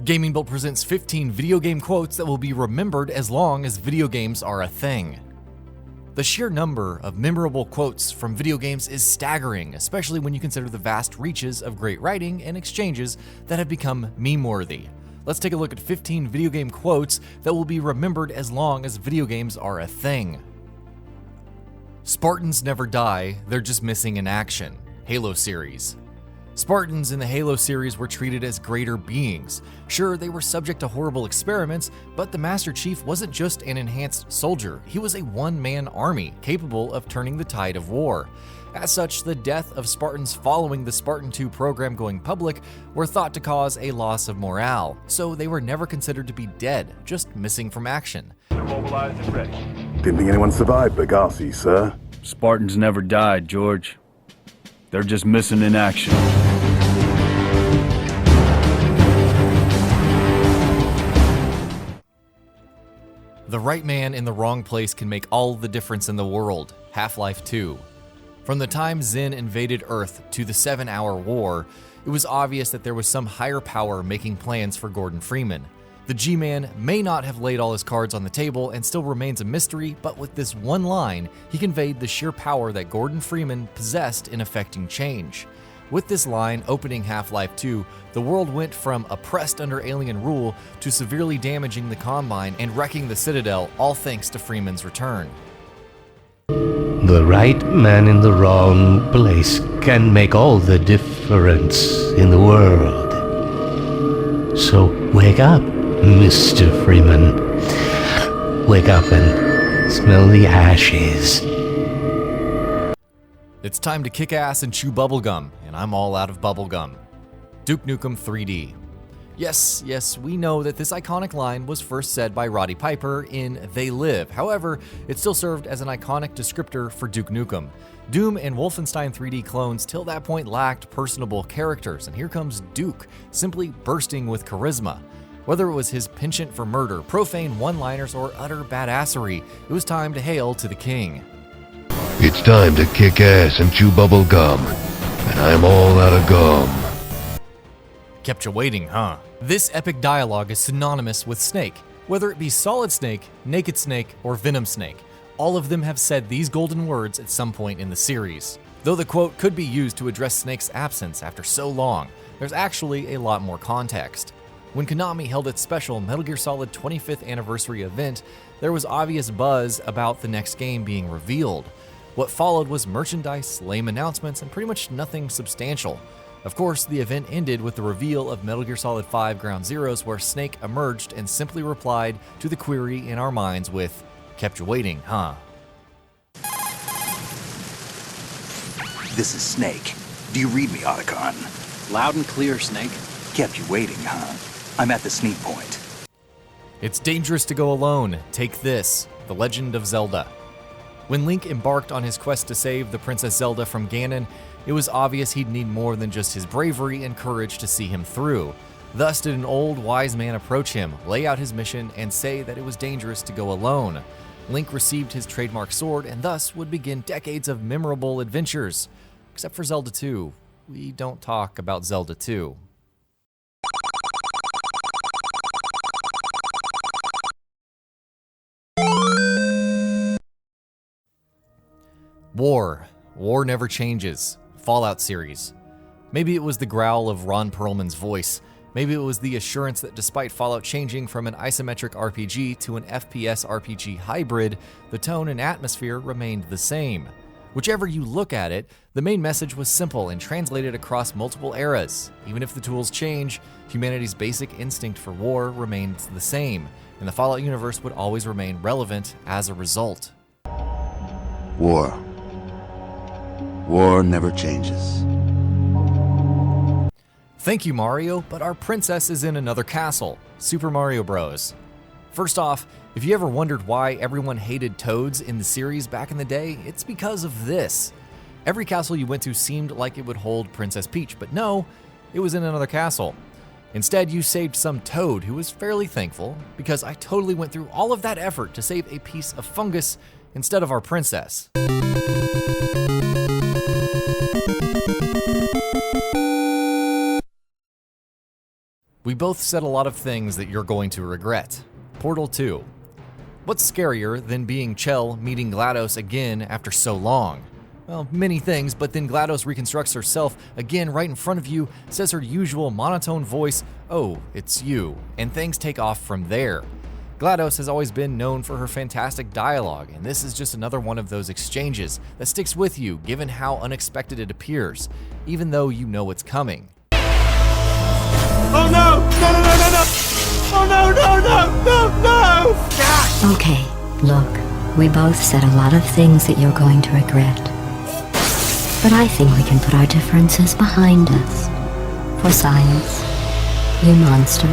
GamingBolt presents 15 video game quotes that will be remembered as long as video games are a thing. The sheer number of memorable quotes from video games is staggering, especially when you consider the vast reaches of great writing and exchanges that have become meme-worthy. Let's take a look at 15 video game quotes that will be remembered as long as video games are a thing. Spartans never die, they're just missing in action. Halo series. Spartans in the Halo series were treated as greater beings. Sure, they were subject to horrible experiments, but the Master Chief wasn't just an enhanced soldier, he was a one-man army capable of turning the tide of war. As such, the death of Spartans following the Spartan 2 program going public were thought to cause a loss of morale, so they were never considered to be dead, just missing from action. They're mobilized and ready. Didn't think anyone survived Benghazi, sir. Spartans never died, George. They're just missing in action. The right man in the wrong place can make all the difference in the world. Half-Life 2. From the time Zen invaded Earth to the 7-hour war, it was obvious that there was some higher power making plans for Gordon Freeman. The G-Man may not have laid all his cards on the table and still remains a mystery, but with this one line, he conveyed the sheer power that Gordon Freeman possessed in effecting change. With this line opening Half-Life 2, the world went from oppressed under alien rule to severely damaging the Combine and wrecking the Citadel, all thanks to Freeman's return. The right man in the wrong place can make all the difference in the world. So wake up, Mr. Freeman. Wake up and smell the ashes. It's time to kick ass and chew bubblegum, and I'm all out of bubblegum. Duke Nukem 3D. Yes, we know that this iconic line was first said by Roddy Piper in They Live. However, it still served as an iconic descriptor for Duke Nukem. Doom and Wolfenstein 3D clones till that point lacked personable characters, and here comes Duke, simply bursting with charisma. Whether it was his penchant for murder, profane one-liners, or utter badassery, it was time to hail to the king. It's time to kick ass and chew bubble gum, and I'm all out of gum. Kept you waiting, huh? This epic dialogue is synonymous with Snake. Whether it be Solid Snake, Naked Snake, or Venom Snake, all of them have said these golden words at some point in the series. Though the quote could be used to address Snake's absence after so long, there's actually a lot more context. When Konami held its special Metal Gear Solid 25th anniversary event, there was obvious buzz about the next game being revealed. What followed was merchandise, lame announcements, and pretty much nothing substantial. Of course, the event ended with the reveal of Metal Gear Solid 5 Ground Zeroes, where Snake emerged and simply replied to the query in our minds with, "Kept you waiting, huh?" This is Snake. Do you read me, Otacon? Loud and clear, Snake. Kept you waiting, huh? I'm at the sneak point. It's dangerous to go alone. Take this, The Legend of Zelda. When Link embarked on his quest to save the Princess Zelda from Ganon, it was obvious he'd need more than just his bravery and courage to see him through. Thus did an old wise man approach him, lay out his mission, and say that it was dangerous to go alone. Link received his trademark sword and thus would begin decades of memorable adventures. Except for Zelda 2. We don't talk about Zelda 2. War never changes. Fallout series. Maybe it was the growl of Ron Perlman's voice. Maybe it was the assurance that despite Fallout changing from an isometric RPG to an FPS RPG hybrid, the tone and atmosphere remained the same. Whichever you look at it, the main message was simple and translated across multiple eras. Even if the tools change, humanity's basic instinct for war remains the same, and the Fallout universe would always remain relevant as a result. War never changes. Thank you, Mario, but our princess is in another castle, Super Mario Bros. First off, if you ever wondered why everyone hated Toads in the series back in the day, it's because of this. Every castle you went to seemed like it would hold Princess Peach, but no, it was in another castle. Instead, you saved some Toad who was fairly thankful, because I totally went through all of that effort to save a piece of fungus instead of our princess. We both said a lot of things that you're going to regret. Portal 2. What's scarier than being Chell meeting GLaDOS again after so long? Well, many things, but then GLaDOS reconstructs herself again right in front of you, says her usual monotone voice, "Oh, it's you," and things take off from there. GLaDOS has always been known for her fantastic dialogue, and this is just another one of those exchanges that sticks with you given how unexpected it appears, even though you know it's coming. Oh no! No, no, no, no, no! Oh no, no, no, no, no! God! Okay, look, we both said a lot of things that you're going to regret. But I think we can put our differences behind us. For science, you monster.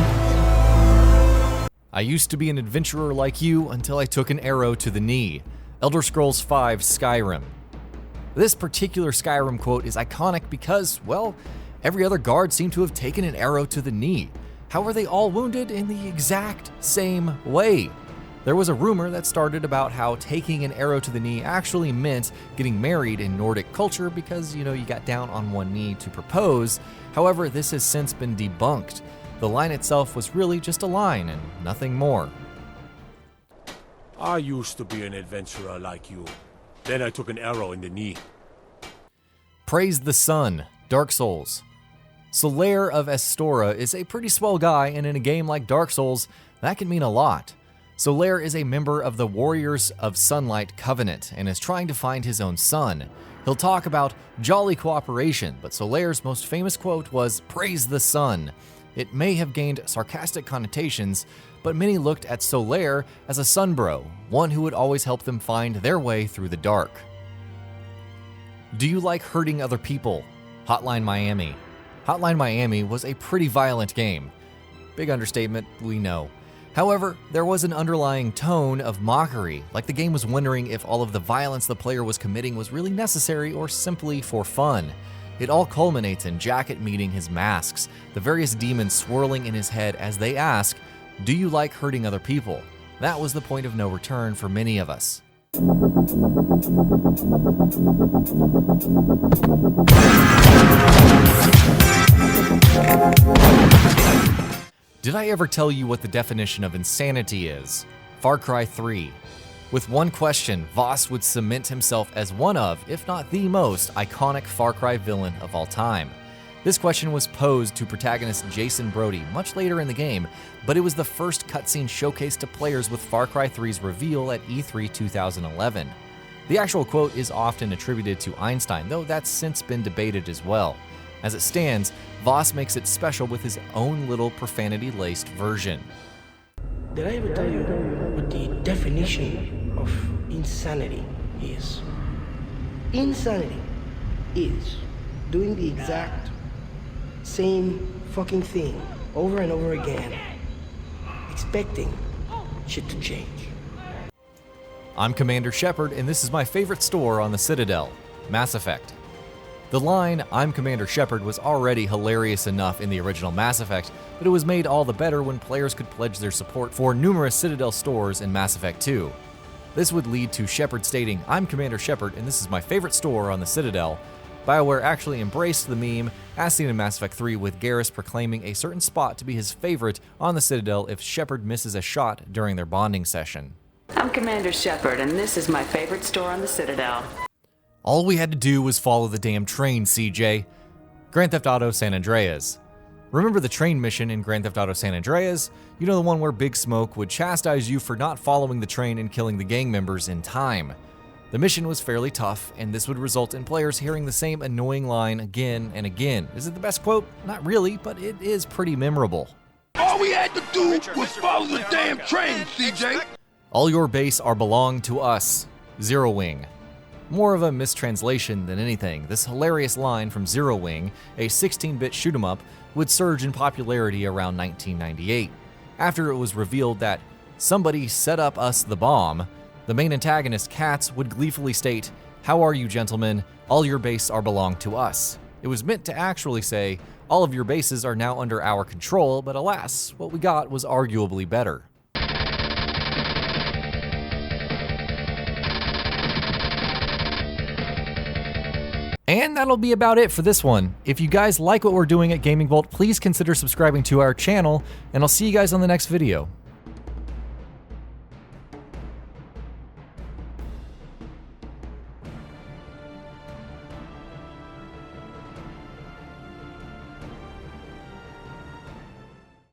I used to be an adventurer like you until I took an arrow to the knee. Elder Scrolls V Skyrim. This particular Skyrim quote is iconic because, well, every other guard seemed to have taken an arrow to the knee. How were they all wounded in the exact same way? There was a rumor that started about how taking an arrow to the knee actually meant getting married in Nordic culture because, you got down on one knee to propose. However, this has since been debunked. The line itself was really just a line and nothing more. I used to be an adventurer like you. Then I took an arrow in the knee. Praise the Sun, Dark Souls. Solaire of Estora is a pretty swell guy, and in a game like Dark Souls, that can mean a lot. Solaire is a member of the Warriors of Sunlight Covenant and is trying to find his own son. He'll talk about jolly cooperation, but Solaire's most famous quote was, "Praise the sun." It may have gained sarcastic connotations, but many looked at Solaire as a sunbro, one who would always help them find their way through the dark. Do you like hurting other people? Hotline Miami. Hotline Miami was a pretty violent game. Big understatement, we know. However, there was an underlying tone of mockery, like the game was wondering if all of the violence the player was committing was really necessary or simply for fun. It all culminates in Jacket meeting his masks, the various demons swirling in his head as they ask, "Do you like hurting other people?" That was the point of no return for many of us. Did I ever tell you what the definition of insanity is? Far Cry 3. With one question, Voss would cement himself as one of, if not the most, iconic Far Cry villain of all time. This question was posed to protagonist Jason Brody much later in the game, but it was the first cutscene showcased to players with Far Cry 3's reveal at E3 2011. The actual quote is often attributed to Einstein, though that's since been debated as well. As it stands, Voss makes it special with his own little profanity-laced version. Did I ever tell you what the definition of insanity is? Insanity is doing the exact same fucking thing over and over again, expecting shit to change. I'm Commander Shepard, and this is my favorite store on the Citadel, Mass Effect. The line, "I'm Commander Shepard," was already hilarious enough in the original Mass Effect, but it was made all the better when players could pledge their support for numerous Citadel stores in Mass Effect 2. This would lead to Shepard stating, "I'm Commander Shepard, and this is my favorite store on the Citadel." BioWare actually embraced the meme, as seen in Mass Effect 3, with Garrus proclaiming a certain spot to be his favorite on the Citadel if Shepard misses a shot during their bonding session. I'm Commander Shepard, and this is my favorite store on the Citadel. All we had to do was follow the damn train, CJ. Grand Theft Auto San Andreas. Remember the train mission in Grand Theft Auto San Andreas? You know, the one where Big Smoke would chastise you for not following the train and killing the gang members in time. The mission was fairly tough, and this would result in players hearing the same annoying line again and again. Is it the best quote? Not really, but it is pretty memorable. All we had to do was follow the damn train, CJ. All your base are belong to us. Zero Wing. More of a mistranslation than anything, this hilarious line from Zero Wing, a 16-bit shoot-'em-up, would surge in popularity around 1998. After it was revealed that somebody set up us the bomb, the main antagonist, Katz, would gleefully state, "How are you, gentlemen? All your base are belong to us." It was meant to actually say, "All of your bases are now under our control," but alas, what we got was arguably better. And that'll be about it for this one. If you guys like what we're doing at GamingBolt, please consider subscribing to our channel, and I'll see you guys on the next video.